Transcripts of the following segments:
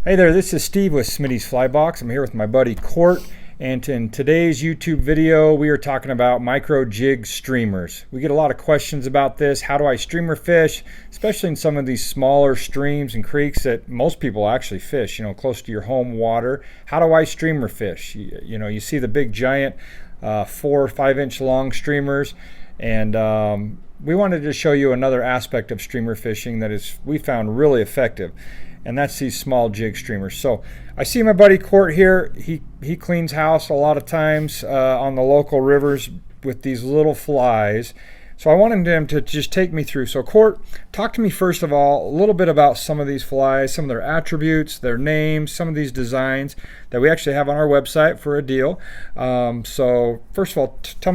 Hey there, this is Steve with Smitty's Fly Box. I'm here with my buddy Court, and in today's YouTube video we are talking about micro jig streamers. We get a lot of questions about this. How do I streamer fish, especially in some of these smaller streams and creeks that most people actually fish, you know, close to your home water? How do I streamer fish? You know, you see the big giant 4 or 5 inch long streamers, and we wanted to show you another aspect of streamer fishing that is we found really effective, and that's these small jig streamers. So I see my buddy Court here. He cleans house a lot of times on the local rivers with these little flies. So I wanted him to just take me through. So Court, talk to me first of all a little bit about some of these flies, some of their attributes, their names, some of these designs that we actually have on our website for a deal. So first of all, take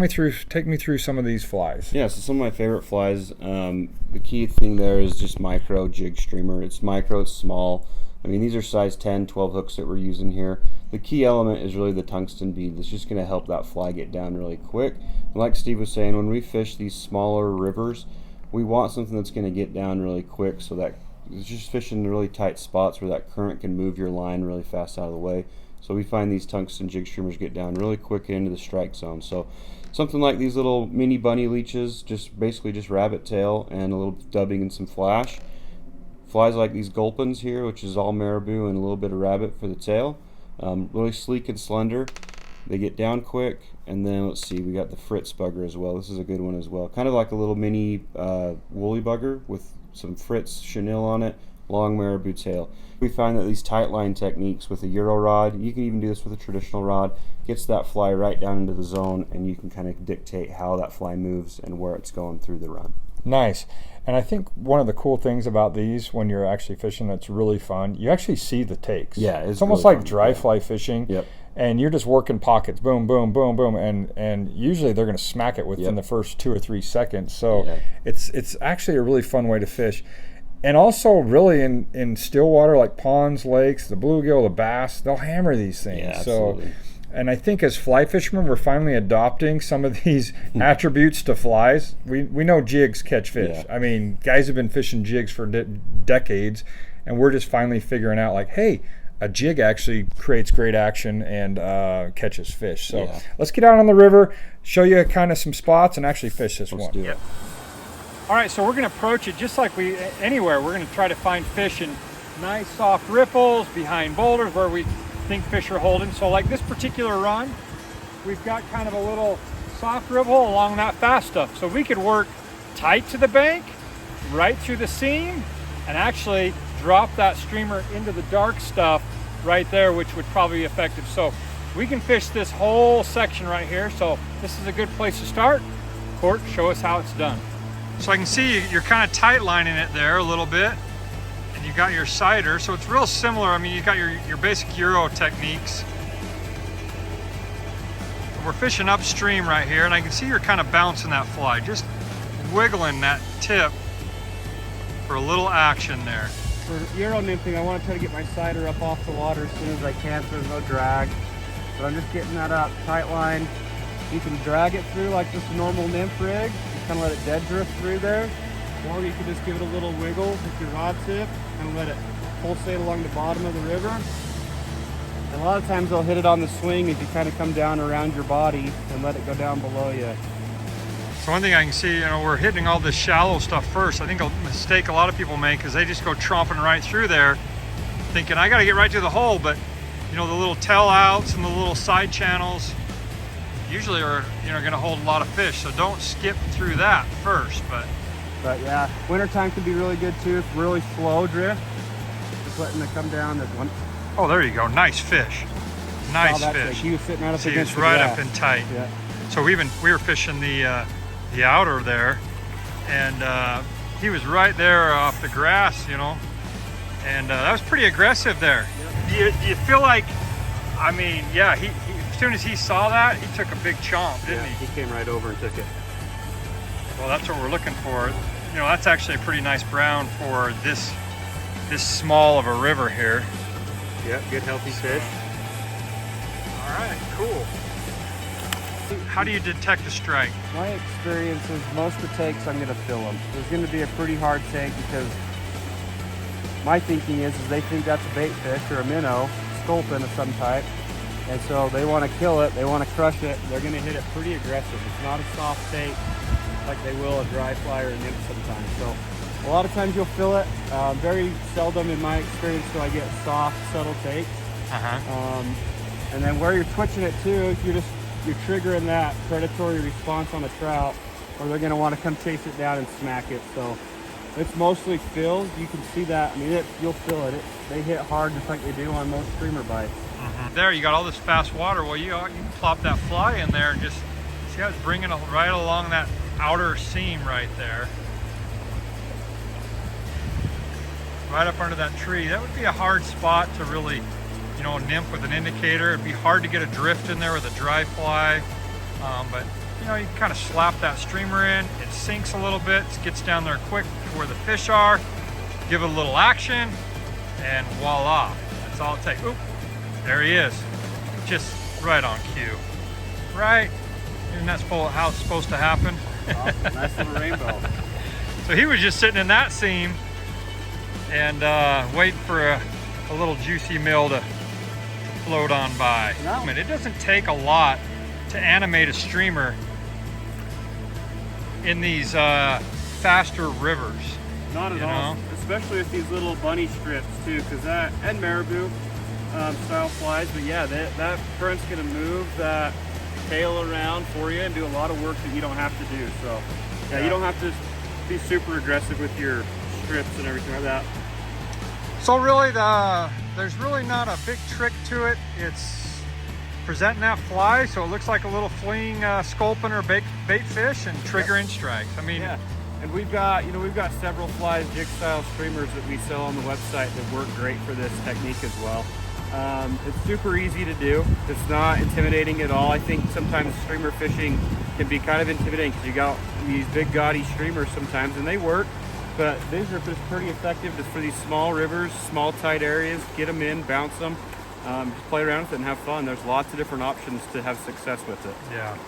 me through some of these flies. Yeah, so some of my favorite flies, the key thing there is just micro jig streamer. It's micro, it's small. I mean, these are size 10, 12 hooks that we're using here. The key element is really the tungsten bead. That's just going to help that fly get down really quick. And like Steve was saying, when we fish these smaller rivers, we want something that's going to get down really quick, so that it's just fishing in really tight spots where that current can move your line really fast out of the way. So we find these tungsten jig streamers get down really quick into the strike zone. So something like these little mini bunny leeches, basically just rabbit tail and a little dubbing and some flash. Flies like these gulpins here, which is all marabou and a little bit of rabbit for the tail. Really sleek and slender. They get down quick. And then let's see, we got the Fritz bugger as well. This is a good one as well. Kind of like a little mini woolly bugger with some Fritz chenille on it, long marabou tail. We find that these tight line techniques with a Euro rod, you can even do this with a traditional rod, gets that fly right down into the zone, and you can kind of dictate how that fly moves and where it's going through the run. Nice. And I think one of the cool things about these when you're actually fishing that's really fun, you actually see the takes. Yeah, it's almost really like fun. dry fly fishing. Yep. And you're just working pockets, boom, boom, boom, boom, and usually they're going to smack it within the first 2 or 3 seconds. So it's actually a really fun way to fish. And also really in still water like ponds, lakes, the bluegill, the bass, they'll hammer these things. Yeah, absolutely. And I think as fly fishermen, we're finally adopting some of these attributes to flies. We know jigs catch fish. Yeah. I mean, guys have been fishing jigs for decades, and we're just finally figuring out like, hey, a jig actually creates great action and catches fish. So let's get out on the river, show you kind of some spots, and actually fish this one. Let's do it. All right, so we're going to approach it just like we anywhere. We're going to try to find fish in nice soft riffles, behind boulders where we think fish are holding. So like this particular run, we've got kind of a little soft riffle along that fast stuff. So we could work tight to the bank, right through the seam, and actually drop that streamer into the dark stuff right there, which would probably be effective. So we can fish this whole section right here. So this is a good place to start. Court, show us how it's done. So I can see you're kind of tight lining it there a little bit, and you got your cider, so it's real similar. I mean, you got your basic Euro techniques. We're fishing upstream right here, and I can see you're kind of bouncing that fly, just wiggling that tip for a little action there. For Euro nymphing, I want to try to get my cider up off the water as soon as I can so there's no drag. But I'm just getting that up, tight line. You can drag it through like just a normal nymph rig. You kind of let it dead drift through there. Or you can just give it a little wiggle with your rod tip and let it pulsate along the bottom of the river. And a lot of times they'll hit it on the swing as you kind of come down around your body and let it go down below you. So one thing I can see, you know, we're hitting all this shallow stuff first. I think a mistake a lot of people make is they just go tromping right through there thinking I got to get right to the hole, but you know, the little tail outs and the little side channels usually are, you know, going to hold a lot of fish. So don't skip through that first. But yeah, wintertime can be really good too. It's really slow drift. Just letting it come down. There's one. Oh, there you go. Nice fish. Nice fish. He was sitting right up See, against it's the right grass. up and tight. Yeah. So we were fishing the outer there, and he was right there off the grass, you know, and that was pretty aggressive there. Yep. Do you feel like, I mean, yeah, he as soon as he saw that, he took a big chomp, didn't he? He came right over and took it. Well, that's what we're looking for. You know, that's actually a pretty nice brown for this small of a river here. Yep, good healthy fish. All right, cool. How do you detect a strike? My experience is most of the takes I'm going to fill them. There's going to be a pretty hard take because my thinking is they think that's a bait fish or a minnow, sculpin of some type. And so they want to kill it, they want to crush it, they're going to hit it pretty aggressive. It's not a soft take like they will a dry fly or a nymph sometimes. So a lot of times you'll feel it. Very seldom in my experience do I get soft, subtle takes. And then where you're twitching it too, you're triggering that predatory response on a trout, or they're going to want to come chase it down and smack it. So it's mostly fills. You can see that. I mean, you'll feel it. They hit hard just like they do on most streamer bites. There, you got all this fast water. Well, you can plop that fly in there and just see how it's bringing it right along that outer seam right there. Right up under that tree. That would be a hard spot to really, you know, nymph with an indicator. It'd be hard to get a drift in there with a dry fly. But, you know, you can kind of slap that streamer in. It sinks a little bit. It gets down there quick to where the fish are. Give it a little action, and voila. That's all it takes. Oop. There he is, just right on cue. Right, isn't that how it's supposed to happen? Awesome. Nice little rainbow. So he was just sitting in that seam and waiting for a little juicy meal to float on by. No. I mean, it doesn't take a lot to animate a streamer in these faster rivers. Not at all, especially with these little bunny strips too, and marabou. Style flies, but yeah, that current's going to move that tail around for you and do a lot of work that you don't have to do. So yeah, you don't have to be super aggressive with your strips and everything like that. So really, there's really not a big trick to it. It's presenting that fly so it looks like a little fleeing sculpin or bait fish and triggering strikes. I mean, yeah. And we've got several flies, jig style streamers that we sell on the website that work great for this technique as well. It's super easy to do. It's not intimidating at all. I think sometimes streamer fishing can be kind of intimidating because you got these big gaudy streamers sometimes, and they work, but these are just pretty effective just for these small rivers, small tight areas. Get them in, bounce them, just play around with it and have fun. There's lots of different options to have success with it. yeah.